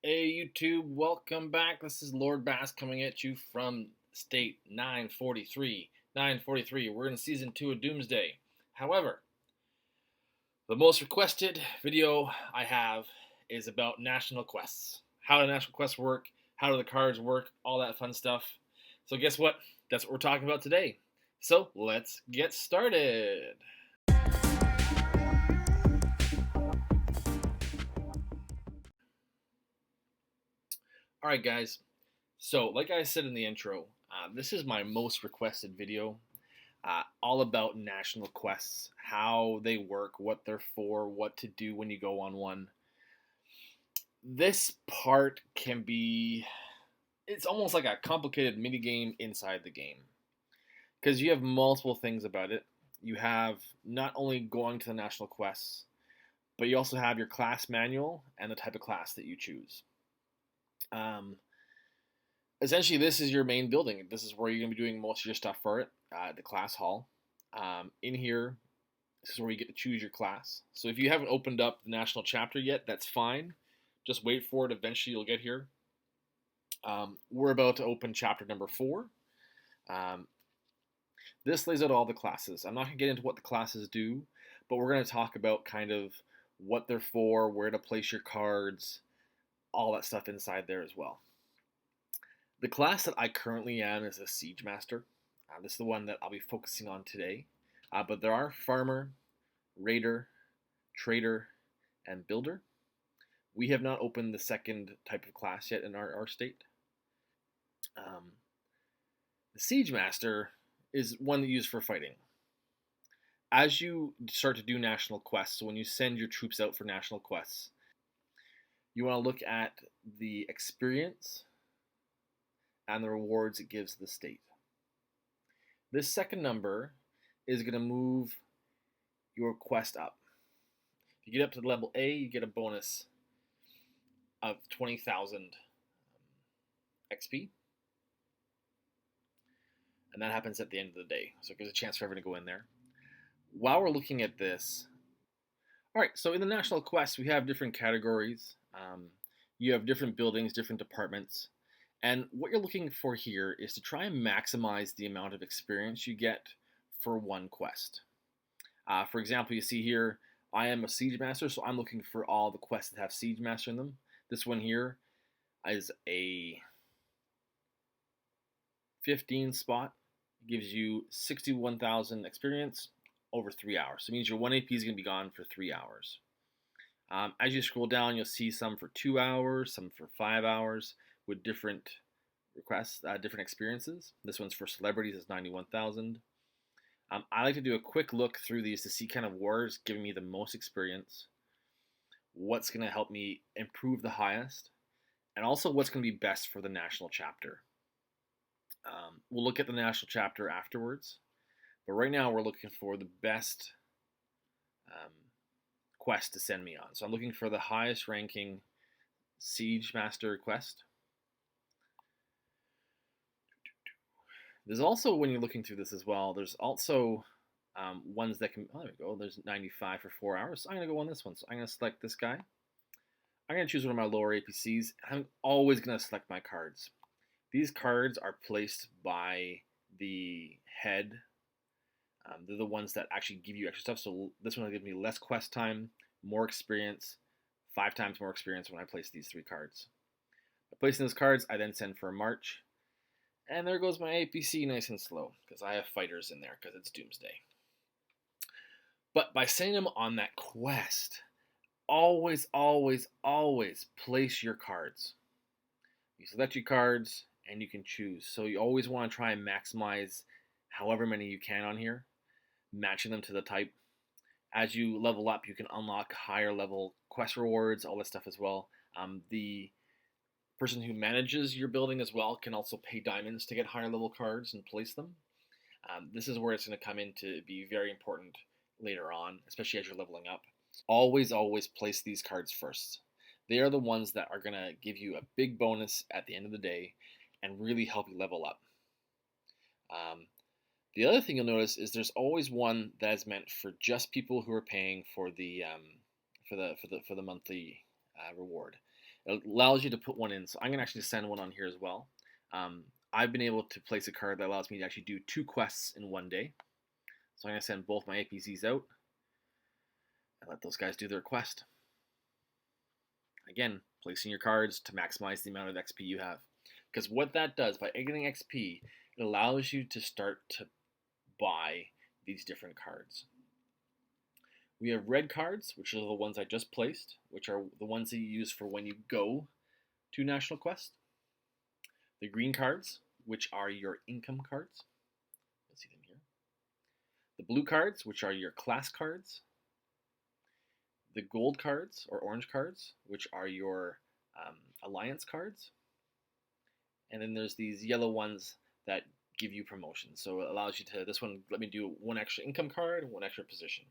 Hey YouTube, welcome back. This is Lord Bass coming at you from State 943. 943. We're in Season 2 of Doomsday. However, the most requested video I have is about National Quests. How do National Quests work? How do the cards work? All that fun stuff. So guess what? That's what we're talking about today. So let's get started. Alright guys, so like I said in the intro, this is my most requested video. All about national quests, how they work, what they're for, what to do when you go on one. This part can be, it's almost like a complicated mini game inside the game because you have multiple things about it. You have not only going to the national quests, but you also have your class manual and the type of class that you choose. Um, Essentially, this is your main building. This is where you're going to be doing most of your stuff for it, the class hall. In here, this is where you get to choose your class. So if you haven't opened up the national chapter yet, that's fine. Just wait for it. Eventually, you'll get here. We're about to open chapter number 4. Um, this lays out all the classes. I'm not going to get into what the classes do, but we're going to talk about kind of what they're for, where to place your cards, all that stuff inside there as well. The class that I currently am is a Siege Master. This is the one that I'll be focusing on today. But there are Farmer, Raider, Trader, and Builder. We have not opened the second type of class yet in our state. The Siege Master is one that you use for fighting. As you start to do national quests, so when you send your troops out for national quests, you want to look at the experience and the rewards it gives the state. This second number is going to move your quest up. If you get up to level A, you get a bonus of 20,000 XP. And that happens at the end of the day. So it gives a chance for everyone to go in there. While we're looking at this, all right, so in the National Quest, we have different categories. You have different buildings, different departments. And what you're looking for here is to try and maximize the amount of experience you get for one quest. For example, you see here, I am a Siege Master, so I'm looking for all the quests that have Siege Master in them. This one here is a 15 spot. It gives you 61,000 experience over 3 hours. So it means your 1 AP is going to be gone for 3 hours. As you scroll down, you'll see some for 2 hours, some for 5 hours with different requests, different experiences. This one's for celebrities, it's 91,000. I like to do a quick look through these to see kind of where's giving me the most experience, what's going to help me improve the highest, and also what's going to be best for the national chapter. We'll look at the national chapter afterwards, but right now we're looking for the best quest to send me on. So I'm looking for the highest ranking Siege Master quest. There's also, when you're looking through this as well, there's also ones that can, oh, there we go, there's 95 for 4 hours. So I'm going to go on this one. So I'm going to select this guy. I'm going to choose one of my lower APCs. I'm always going to select my cards. These cards are placed by the head. They're the ones that actually give you extra stuff. So this one will give me less quest time, more experience, 5 times more experience when I place these 3 cards. By placing those cards, I then send for a march. And there goes my APC nice and slow, because I have fighters in there, because it's Doomsday. But by sending them on that quest, always, always, always place your cards. You select your cards, and you can choose. So you always want to try and maximize however many you can on here, matching them to the type. As you level up, you can unlock higher level quest rewards, all that stuff as well. The person who manages your building as well can also pay diamonds to get higher level cards and place them. This is where it's going to come in to be very important later on, especially as you're leveling up. Always, always place these cards first. They are the ones that are going to give you a big bonus at the end of the day and really help you level up. The other thing you'll notice is there's always one that is meant for just people who are paying for the monthly reward. It allows you to put one in. So I'm going to actually send one on here as well. I've been able to place a card that allows me to actually do 2 quests in one day. So I'm going to send both my APCs out and let those guys do their quest. Again, placing your cards to maximize the amount of XP you have. Because what that does, by getting XP, it allows you to start to buy these different cards. We have red cards, which are the ones I just placed, which are the ones that you use for when you go to National Quest. The green cards, which are your income cards. You'll see them here. The blue cards, which are your class cards. The gold cards, or orange cards, which are your alliance cards. And then there's these yellow ones that give you promotions. So it allows you to, this one, let me do 1 extra income card, 1 extra position.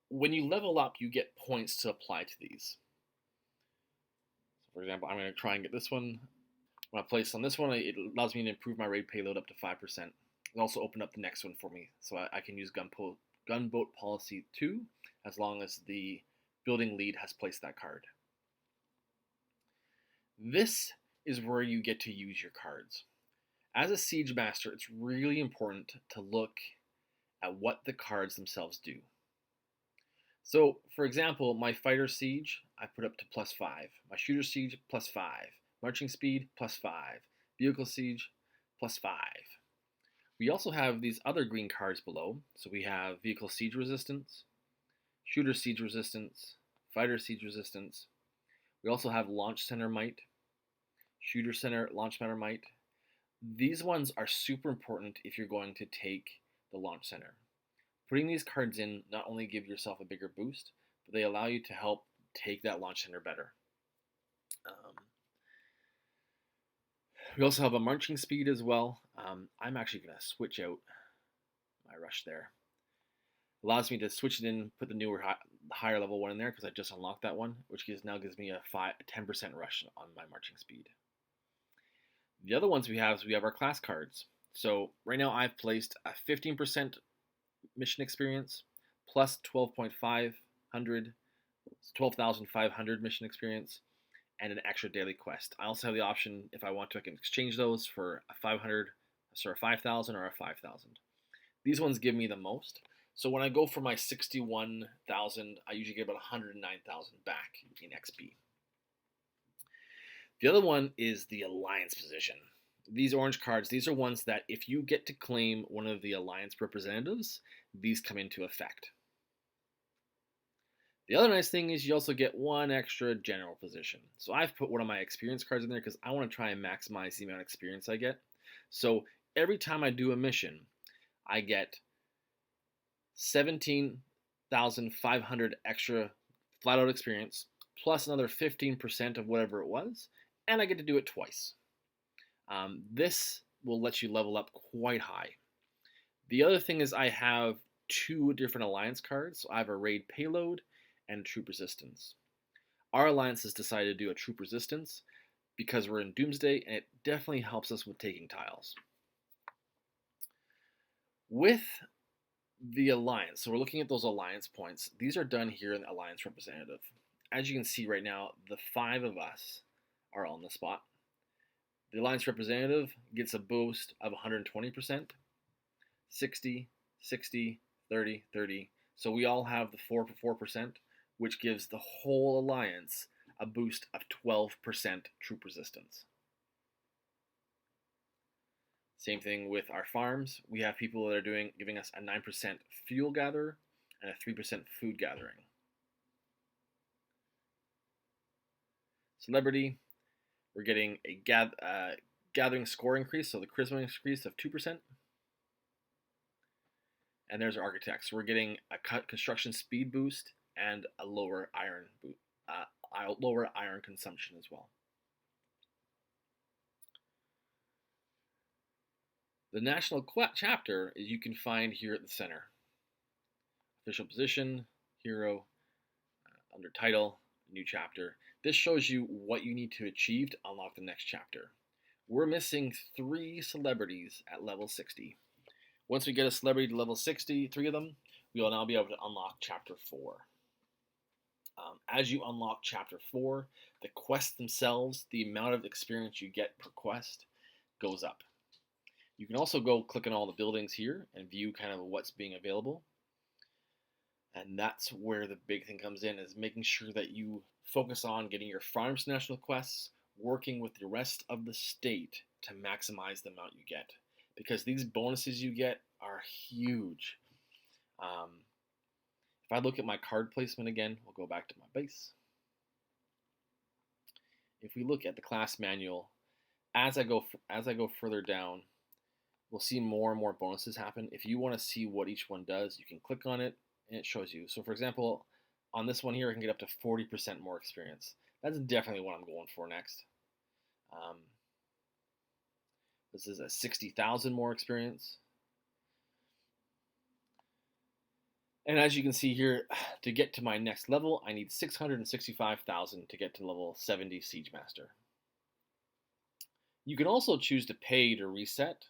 When you level up, you get points to apply to these. So for example, I'm going to try and get this one. When I place on this one, it allows me to improve my raid payload up to 5%. It also opened up the next one for me, so I can use Gunboat Policy 2 as long as the building lead has placed that card. This is where you get to use your cards. As a Siege Master, it's really important to look at what the cards themselves do. So, for example, my Fighter Siege, I put up to +5. My Shooter Siege, +5. Marching Speed, +5. Vehicle Siege, +5. We also have these other green cards below. So we have Vehicle Siege Resistance, Shooter Siege Resistance, Fighter Siege Resistance. We also have Launch Center Might, Shooter Center Launch Center Might. These ones are super important if you're going to take the Launch Center. Putting these cards in not only give yourself a bigger boost, but they allow you to help take that Launch Center better. We also have a Marching Speed as well. I'm actually going to switch out my rush there. Allows me to switch it in, put the newer, higher level one in there because I just unlocked that one, which now gives me a 10% rush on my Marching Speed. The other ones we have our class cards. So right now I've placed a 15% mission experience plus 12,500 mission experience and an extra daily quest. I also have the option, if I want to, I can exchange those for a 5,000 or a 5,000. These ones give me the most. So when I go for my 61,000, I usually get about 109,000 back in XP. The other one is the Alliance position. These orange cards, these are ones that if you get to claim one of the Alliance representatives, these come into effect. The other nice thing is you also get 1 extra general position. So I've put one of my experience cards in there because I want to try and maximize the amount of experience I get. So every time I do a mission, I get 17,500 extra flat out experience plus another 15% of whatever it was, and I get to do it twice. This will let you level up quite high. The other thing is I have 2 different alliance cards. So I have a raid payload and troop resistance. Our alliance has decided to do a troop resistance because we're in Doomsday, and it definitely helps us with taking tiles. With the alliance, so we're looking at those alliance points. These are done here in the alliance representative. As you can see right now, the 5 of us are on the spot. The alliance representative gets a boost of 120%, 60, 60, 30, 30. So we all have the 4%, which gives the whole alliance a boost of 12% troop resistance. Same thing with our farms. We have people that are giving us a 9% fuel gather and a 3% food gathering. Celebrity, we're getting a gathering score increase, so the charisma increase of 2%. And there's our architects. So we're getting a construction speed boost and a lower iron consumption as well. The national chapter you can find here at the center. Official position, hero, under title, new chapter. This shows you what you need to achieve to unlock the next chapter. We're missing 3 celebrities at level 60. Once we get a celebrity to level 60, 3 of them, we will now be able to unlock chapter 4. As you unlock Chapter 4, the quests themselves, the amount of experience you get per quest goes up. You can also go click on all the buildings here and view kind of what's being available. And that's where the big thing comes in, is making sure that you focus on getting your Farms National quests, working with the rest of the state to maximize the amount you get. Because these bonuses you get are huge. If I look at my card placement again, we'll go back to my base. If we look at the class manual, as I go further down, we'll see more and more bonuses happen. If you want to see what each one does, you can click on it and it shows you. So for example, on this one here, I can get up to 40% more experience. That's definitely what I'm going for next. This is a 60,000 more experience. And as you can see here, to get to my next level, I need 665,000 to get to level 70 Siege Master. You can also choose to pay to reset.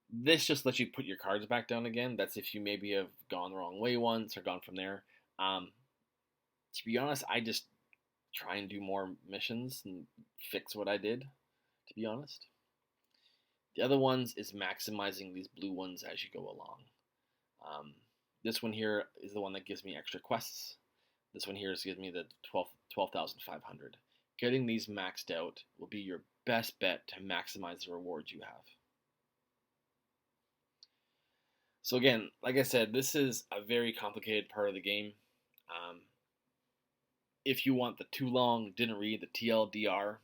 This just lets you put your cards back down again. That's if you maybe have gone the wrong way once or gone from there. To be honest, I just try and do more missions and fix what I did, to be honest. The other ones is maximizing these blue ones as you go along. This one here is the one that gives me extra quests. This one here gives me the 12,500. Getting these maxed out will be your best bet to maximize the rewards you have. So again, like I said, this is a very complicated part of the game. If you want the too long, didn't read, the TLDR,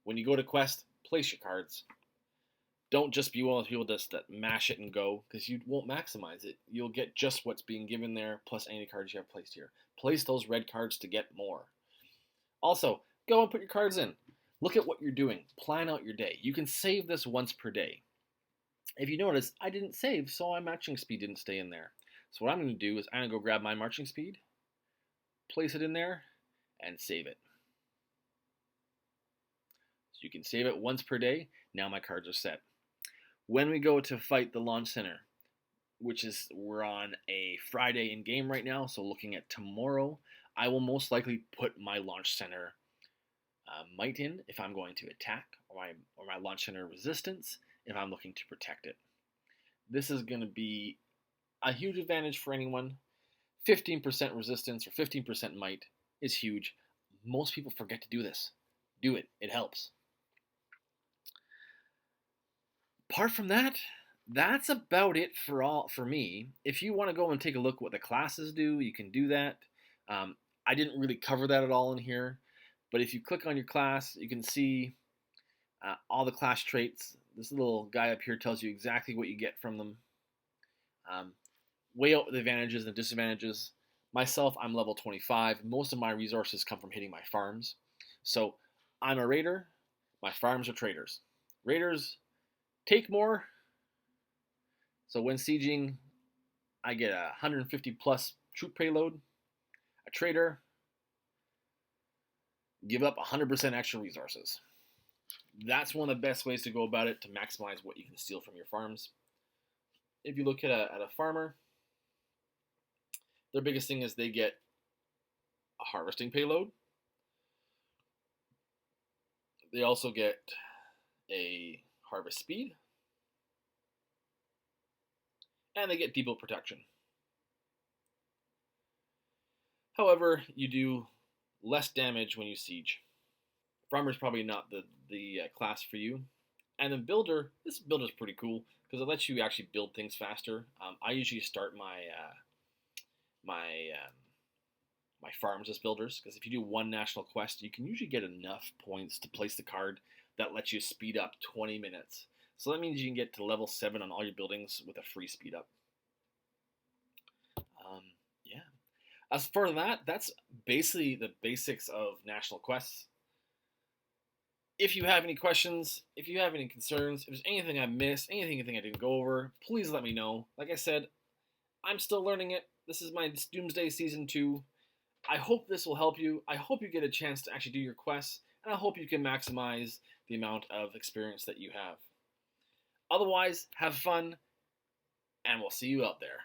when you go to quest, place your cards. Don't just be one of those people that mash it and go, because you won't maximize it. You'll get just what's being given there, plus any cards you have placed here. Place those red cards to get more. Also, go and put your cards in. Look at what you're doing. Plan out your day. You can save this once per day. If you notice, I didn't save, so my marching speed didn't stay in there. So what I'm going to do is I'm going to go grab my marching speed, place it in there, and save it. So you can save it once per day. Now my cards are set. When we go to fight the launch center, which is, we're on a Friday in game right now, so looking at tomorrow, I will most likely put my launch center might in if I'm going to attack, or my launch center resistance if I'm looking to protect it. This is going to be a huge advantage for anyone. 15% resistance or 15% might is huge. Most people forget to do this. Do it. It helps. Apart from that, that's about it for me. If you want to go and take a look at what the classes do, you can do that. I didn't really cover that at all in here, but if you click on your class, you can see all the class traits. This little guy up here tells you exactly what you get from them. Weigh out the advantages and disadvantages. Myself, I'm level 25. Most of my resources come from hitting my farms. So I'm a raider. My farms are traders. Raiders take more. So when sieging, I get a 150 plus troop payload. A trader, give up 100% extra resources. That's one of the best ways to go about it to maximize what you can steal from your farms. If you look at a farmer, their biggest thing is they get a harvesting payload. They also get a harvest speed. And they get depot protection. However, you do less damage when you siege. Farmer's probably not the class for you. And then builder, this builder is pretty cool because it lets you actually build things faster. I usually start my farms as builders, because if you do one national quest, you can usually get enough points to place the card that lets you speed up 20 minutes. So that means you can get to level 7 on all your buildings with a free speed up. Yeah. As for that, that's basically the basics of national quests. If you have any questions, if you have any concerns, if there's anything I missed, anything I didn't go over, please let me know. Like I said, I'm still learning it. This is my Doomsday Season 2. I hope this will help you. I hope you get a chance to actually do your quests, and I hope you can maximize the amount of experience that you have. Otherwise, have fun, and we'll see you out there.